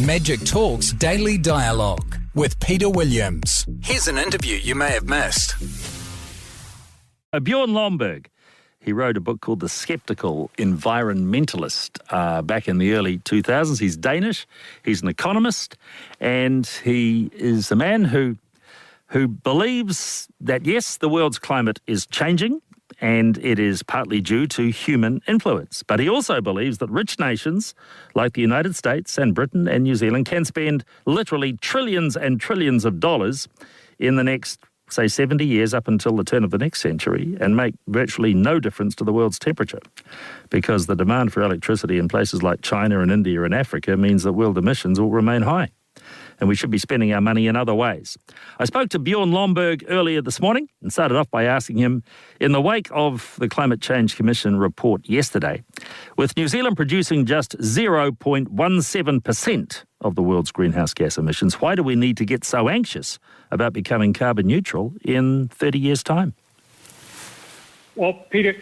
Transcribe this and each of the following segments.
Magic Talks Daily Dialogue with Peter Williams. Here's an interview you may have missed. Bjorn Lomborg, he wrote a book called The Skeptical Environmentalist back in the early 2000s. He's Danish, he's an economist, and he is a man who believes that, yes, the world's climate is changing, and it is partly due to human influence. But he also believes that rich nations like the United States and Britain and New Zealand can spend literally trillions and trillions of dollars in the next, say, 70 years up until the turn of the next century and make virtually no difference to the world's temperature, because the demand for electricity in places like China and India and Africa means that world emissions will remain high, and we should be spending our money in other ways. I spoke to Bjorn Lomborg earlier this morning and started off by asking him, in the wake of the Climate Change Commission report yesterday, with New Zealand producing just 0.17% of the world's greenhouse gas emissions, why do we need to get so anxious about becoming carbon neutral in 30 years' time? Well, Peter,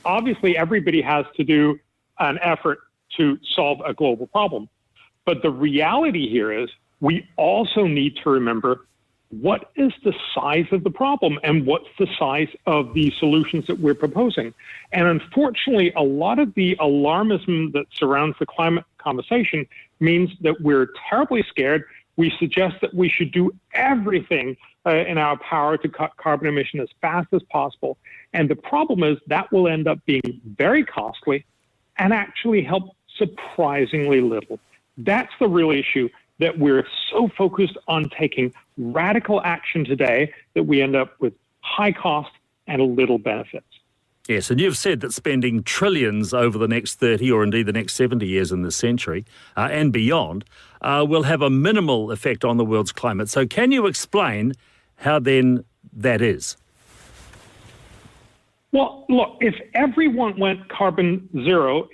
obviously everybody has to do an effort to solve a global problem. But the reality here is we also need to remember what is the size of the problem and what's the size of the solutions that we're proposing. And unfortunately, a lot of the alarmism that surrounds the climate conversation means that we're terribly scared. We suggest that we should do everything in our power to cut carbon emission as fast as possible. And the problem is that will end up being very costly and actually help surprisingly little. That's the real issue, that we're so focused on taking radical action today that we end up with high cost and little benefits. Yes, and you've said that spending trillions over the next 30 or indeed the next 70 years in this century and beyond will have a minimal effect on the world's climate. So can you explain how then that is? Well, look, if everyone went carbon zero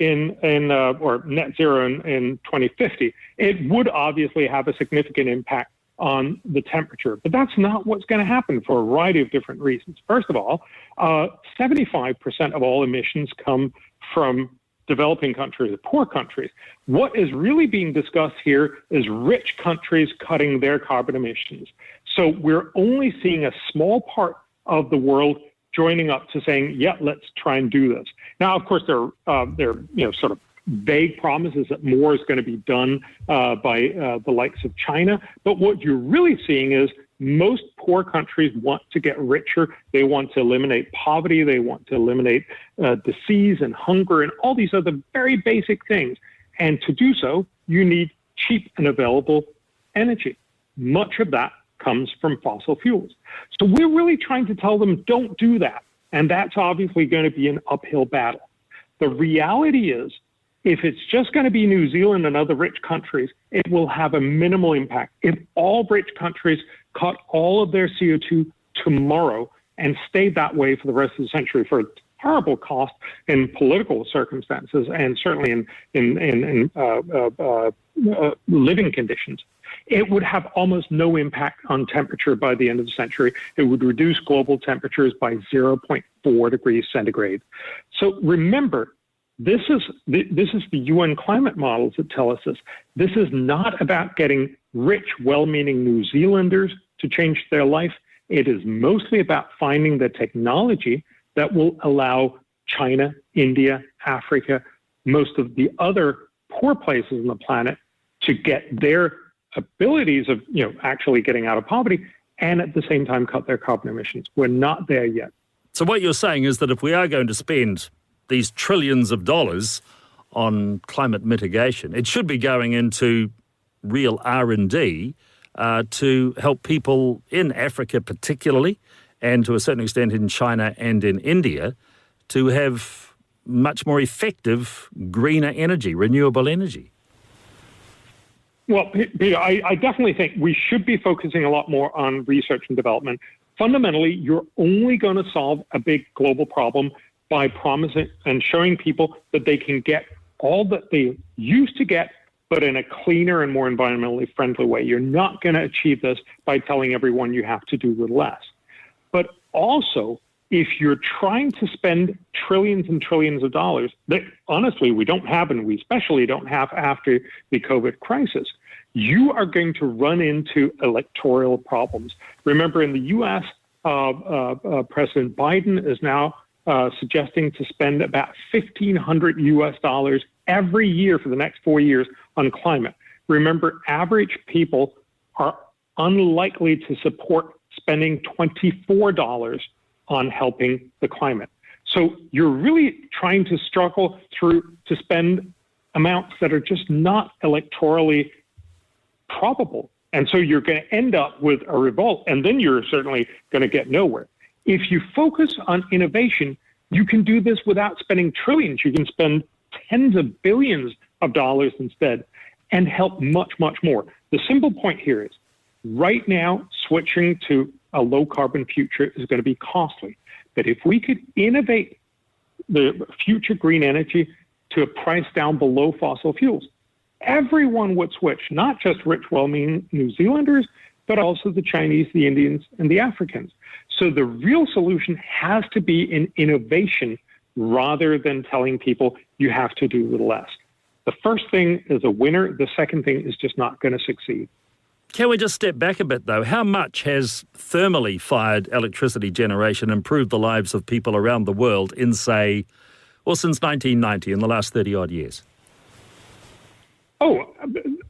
or net zero in 2050, it would obviously have a significant impact on the temperature. But that's not what's going to happen for a variety of different reasons. First of all, 75% of all emissions come from developing countries or poor countries. What is really being discussed here is rich countries cutting their carbon emissions. So we're only seeing a small part of the world joining up to saying, yeah, let's try and do this. Now, of course, there are sort of vague promises that more is going to be done by the likes of China. But what you're really seeing is most poor countries want to get richer. They want to eliminate poverty. They want to eliminate disease and hunger and all these other very basic things. And to do so, you need cheap and available energy. Much of that comes from fossil fuels. So we're really trying to tell them, don't do that. And that's obviously going to be an uphill battle. The reality is, if it's just going to be New Zealand and other rich countries, it will have a minimal impact. If all rich countries cut all of their CO2 tomorrow and stayed that way for the rest of the century for a terrible cost in political circumstances and certainly in living conditions, it would have almost no impact on temperature by the end of the century. It would reduce global temperatures by 0.4 degrees centigrade. So remember, this is the UN climate models that tell us this. This is not about getting rich, well-meaning New Zealanders to change their life. It is mostly about finding the technology that will allow China, India, Africa, most of the other poor places on the planet to get their abilities of actually getting out of poverty and at the same time cut their carbon emissions. We're not there yet. So what you're saying is that if we are going to spend these trillions of dollars on climate mitigation, it should be going into real R&D to help people in Africa particularly, and to a certain extent in China and in India, to have much more effective greener energy, renewable energy. Well, Peter, I definitely think we should be focusing a lot more on research and development. Fundamentally, you're only going to solve a big global problem by promising and showing people that they can get all that they used to get, but in a cleaner and more environmentally friendly way. You're not going to achieve this by telling everyone you have to do with less. But also, if you're trying to spend trillions and trillions of dollars that honestly we don't have, and we especially don't have after the COVID crisis, you are going to run into electoral problems. Remember, in the U.S., President Biden is now suggesting to spend about $1,500 US every year for the next 4 years on climate. Remember, average people are unlikely to support spending $24 on helping the climate. So you're really trying to struggle through to spend amounts that are just not electorally probable. And so you're going to end up with a revolt, and then you're certainly going to get nowhere. If you focus on innovation, you can do this without spending trillions. You can spend tens of billions of dollars instead and help much, much more. The simple point here is, right now, switching to a low-carbon future is going to be costly. But if we could innovate the future green energy to a price down below fossil fuels, everyone would switch, not just rich, well-meaning New Zealanders, but also the Chinese, the Indians, and the Africans. So the real solution has to be in innovation rather than telling people you have to do a little less. The first thing is a winner. The second thing is just not going to succeed. Can we just step back a bit, though? How much has thermally fired electricity generation improved the lives of people around the world in, say, well, since 1990, in the last 30-odd years? Oh,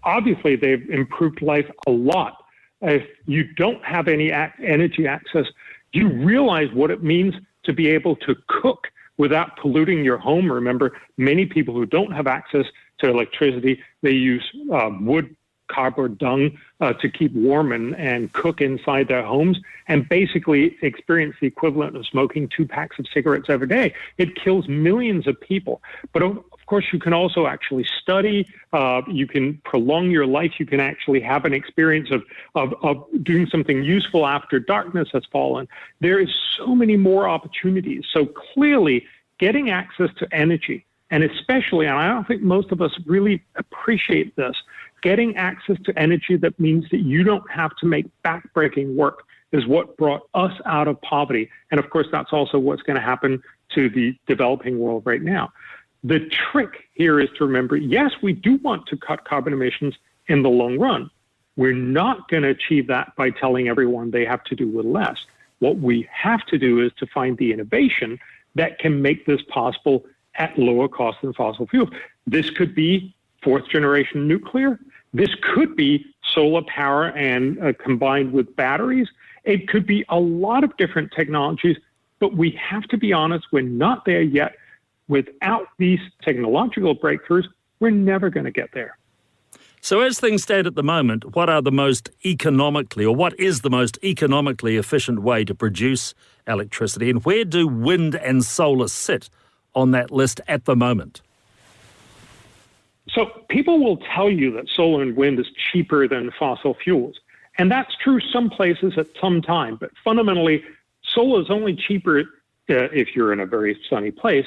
obviously, they've improved life a lot. If you don't have any energy access, you realize what it means to be able to cook without polluting your home. Remember, many people who don't have access to electricity, they use wood, cardboard dung to keep warm and cook inside their homes, and basically experience the equivalent of smoking 2 packs of cigarettes every day. It kills millions of people. But of course, you can also actually study. You can prolong your life. You can actually have an experience of doing something useful after darkness has fallen. There is so many more opportunities. So clearly, getting access to energy, and especially, and I don't think most of us really appreciate this, getting access to energy that means that you don't have to make backbreaking work is what brought us out of poverty. And of course, that's also what's going to happen to the developing world right now. The trick here is to remember, yes, we do want to cut carbon emissions in the long run. We're not going to achieve that by telling everyone they have to do a little less. What we have to do is to find the innovation that can make this possible at lower cost than fossil fuels. This could be fourth generation nuclear. This could be solar power and combined with batteries. It could be a lot of different technologies, but we have to be honest, we're not there yet. Without these technological breakthroughs, we're never going to get there. So as things stand at the moment, what are the most economically, or what is the most economically efficient way to produce electricity, and where do wind and solar sit on that list at the moment? So people will tell you that solar and wind is cheaper than fossil fuels. And that's true some places at some time. But fundamentally, solar is only cheaper if you're in a very sunny place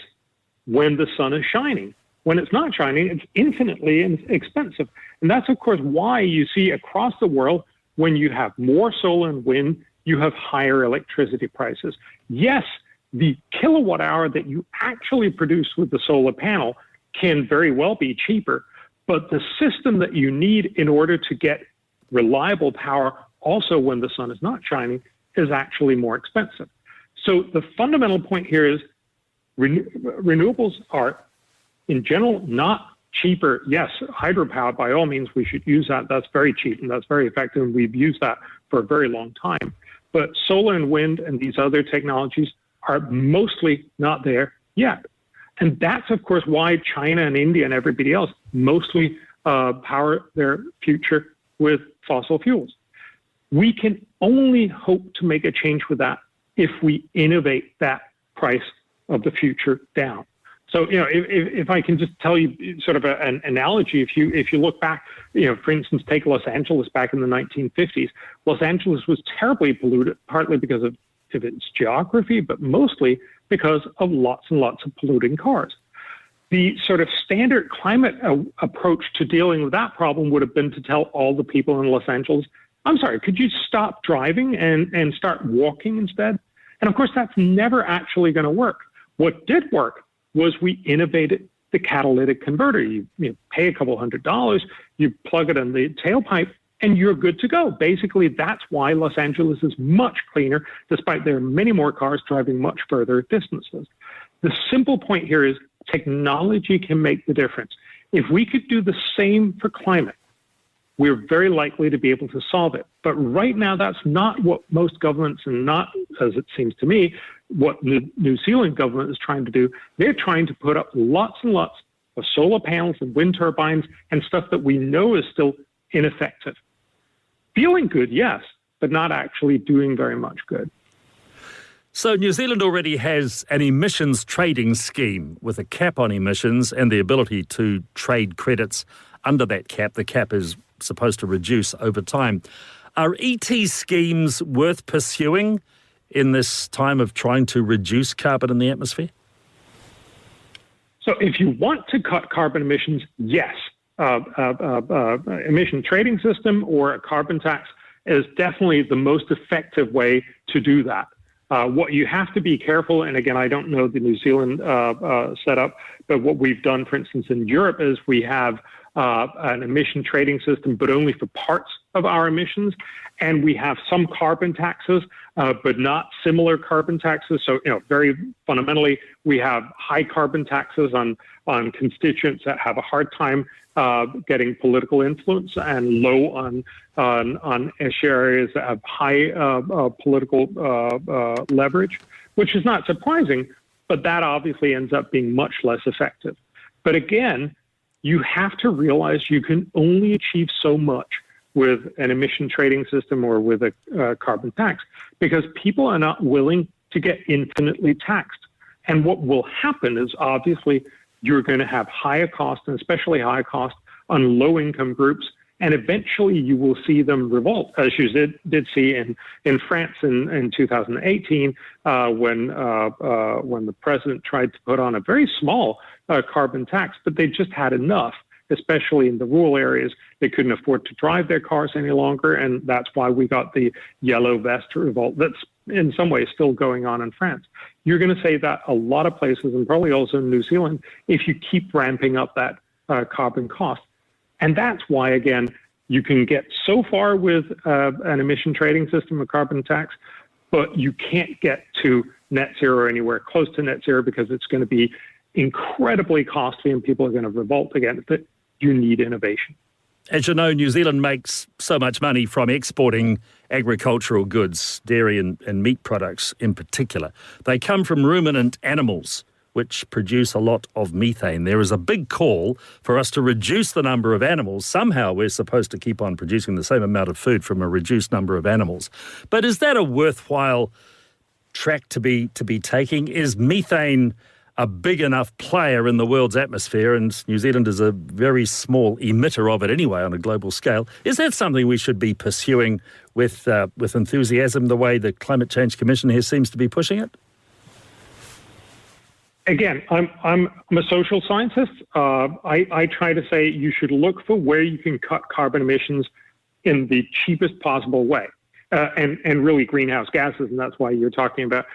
when the sun is shining. When it's not shining, it's infinitely expensive. And that's, of course, why you see across the world, when you have more solar and wind, you have higher electricity prices. Yes, the kilowatt hour that you actually produce with the solar panel can very well be cheaper, but the system that you need in order to get reliable power also when the sun is not shining is actually more expensive. So the fundamental point here is renewables are, in general, not cheaper. Yes, hydropower, by all means, we should use that. That's very cheap and that's very effective, and we've used that for a very long time. But solar and wind and these other technologies are mostly not there yet. And that's, of course, why China and India and everybody else mostly power their future with fossil fuels. We can only hope to make a change with that if we innovate that price of the future down. So, you know, if I can just tell you sort of an analogy, if you look back, you know, for instance, take Los Angeles back in the 1950s. Los Angeles was terribly polluted, partly because of its geography, but mostly because of lots and lots of polluting cars. The sort of standard climate approach to dealing with that problem would have been to tell all the people in Los Angeles, I'm sorry, could you stop driving and start walking instead? And of course, that's never actually going to work. What did work was we innovated the catalytic converter. You pay a couple $100, you plug it in the tailpipe, and you're good to go. Basically, that's why Los Angeles is much cleaner, despite there are many more cars driving much further distances. The simple point here is technology can make the difference. If we could do the same for climate, we're very likely to be able to solve it. But right now, that's not what most governments, and not, as it seems to me, what the New Zealand government is trying to do. They're trying to put up lots and lots of solar panels and wind turbines and stuff that we know is still ineffective. Feeling good, yes, but not actually doing very much good. So New Zealand already has an emissions trading scheme with a cap on emissions and the ability to trade credits under that cap. The cap is supposed to reduce over time. Are ET schemes worth pursuing in this time of trying to reduce carbon in the atmosphere? So if you want to cut carbon emissions, yes. Emission trading system or a carbon tax is definitely the most effective way to do that. What you have to be careful, and again, I don't know the New Zealand setup, but what we've done, for instance, in Europe is we have an emission trading system, but only for parts of our emissions. And we have some carbon taxes, but not similar carbon taxes. So, very fundamentally, we have high carbon taxes on constituents that have a hard time getting political influence, and low on areas that have high political leverage, which is not surprising, but that obviously ends up being much less effective. But again, you have to realize you can only achieve so much with an emission trading system or with a carbon tax, because people are not willing to get infinitely taxed. And what will happen is obviously you're going to have higher costs, and especially high cost on low-income groups, and eventually you will see them revolt, as you did see in France in 2018, when the president tried to put on a very small carbon tax, but they just had enough, especially in the rural areas. They couldn't afford to drive their cars any longer, and that's why we got the yellow vest revolt that's in some ways still going on in France. You're going to say that a lot of places, and probably also in New Zealand, if you keep ramping up that carbon cost. And that's why, again, you can get so far with an emission trading system, a carbon tax, but you can't get to net zero or anywhere close to net zero, because it's going to be incredibly costly and people are going to revolt against it. You need innovation. As you know, New Zealand makes so much money from exporting agricultural goods, dairy and meat products in particular. They come from ruminant animals, which produce a lot of methane. There is a big call for us to reduce the number of animals. Somehow we're supposed to keep on producing the same amount of food from a reduced number of animals. But is that a worthwhile track to be taking? Is methane a big enough player in the world's atmosphere, and New Zealand is a very small emitter of it anyway on a global scale? Is that something we should be pursuing with enthusiasm, the way the Climate Change Commission here seems to be pushing it? Again, I'm a social scientist. I try to say you should look for where you can cut carbon emissions in the cheapest possible way, and really greenhouse gases, and that's why you're talking about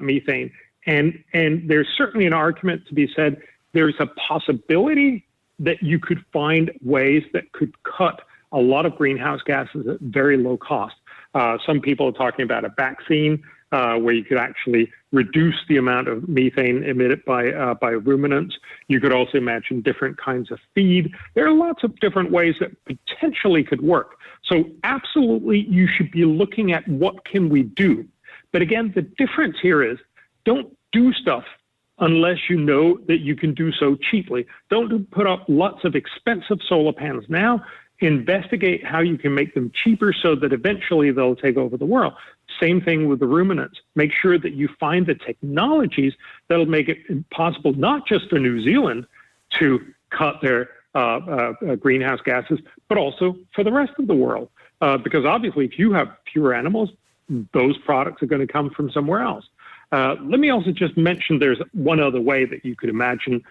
methane. And there's certainly an argument to be said. There's a possibility that you could find ways that could cut a lot of greenhouse gases at very low cost. Some people are talking about a vaccine where you could actually reduce the amount of methane emitted by ruminants. You could also imagine different kinds of feed. There are lots of different ways that potentially could work. So absolutely, you should be looking at what can we do. But again, the difference here is, don't do stuff unless you know that you can do so cheaply. Don't put up lots of expensive solar panels now. Investigate how you can make them cheaper so that eventually they'll take over the world. Same thing with the ruminants. Make sure that you find the technologies that'll make it possible not just for New Zealand to cut their greenhouse gases, but also for the rest of the world. Because obviously, if you have fewer animals, those products are going to come from somewhere else. Let me also just mention there's one other way that you could imagine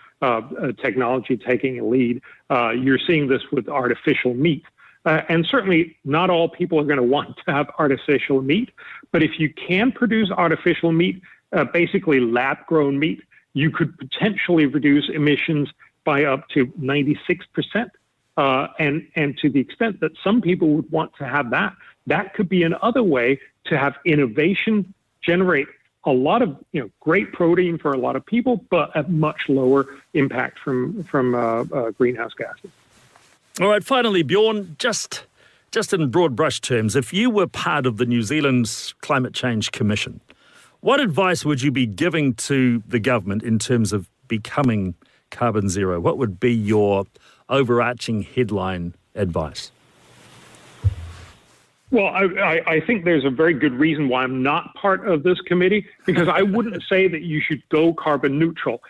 technology taking a lead. You're seeing this with artificial meat. And certainly not all people are going to want to have artificial meat. But if you can produce artificial meat, basically lab-grown meat, you could potentially reduce emissions by up to 96%. And to the extent that some people would want to have that, that could be another way to have innovation generate a lot of great protein for a lot of people, but a much lower impact from greenhouse gases. All right, finally, Bjorn, just in broad brush terms, if you were part of the New Zealand's Climate Change Commission, what advice would you be giving to the government in terms of becoming carbon zero? What would be your overarching headline advice? Well, I think there's a very good reason why I'm not part of this committee, because I wouldn't say that you should go carbon neutral.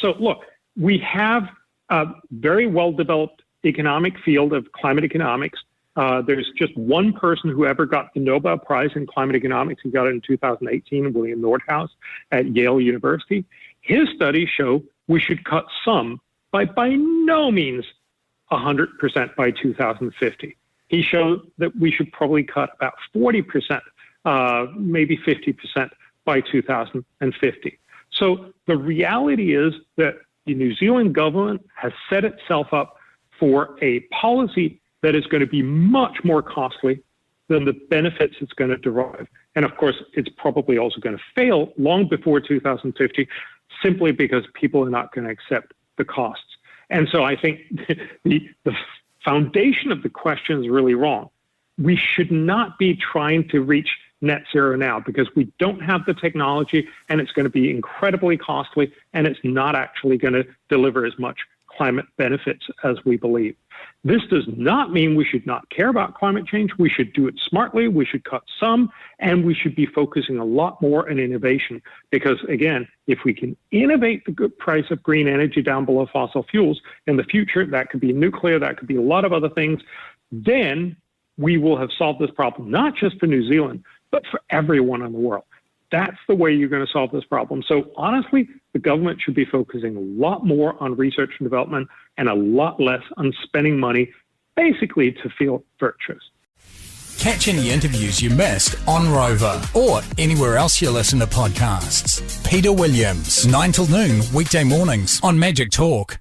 So look, we have a very well-developed economic field of climate economics. There's just one person who ever got the Nobel Prize in climate economics. He got it in 2018, William Nordhaus at Yale University. His studies show we should cut some, by no means 100% by 2050. He showed that we should probably cut about 40%, maybe 50% by 2050. So the reality is that the New Zealand government has set itself up for a policy that is going to be much more costly than the benefits it's going to derive. And of course, it's probably also going to fail long before 2050, simply because people are not going to accept the costs. And so I think the foundation of the question is really wrong. We should not be trying to reach net zero now, because we don't have the technology, and it's going to be incredibly costly, and it's not actually going to deliver as much climate benefits as we believe. This does not mean we should not care about climate change. We should do it smartly. We should cut some, and we should be focusing a lot more on innovation. Because again, if we can innovate the good price of green energy down below fossil fuels in the future, that could be nuclear, that could be a lot of other things, then we will have solved this problem, not just for New Zealand, but for everyone in the world. That's the way you're going to solve this problem. So honestly, the government should be focusing a lot more on research and development and a lot less on spending money, basically to feel virtuous. Catch any interviews you missed on Rover or anywhere else you listen to podcasts. Peter Williams, 9 till noon, weekday mornings on Magic Talk.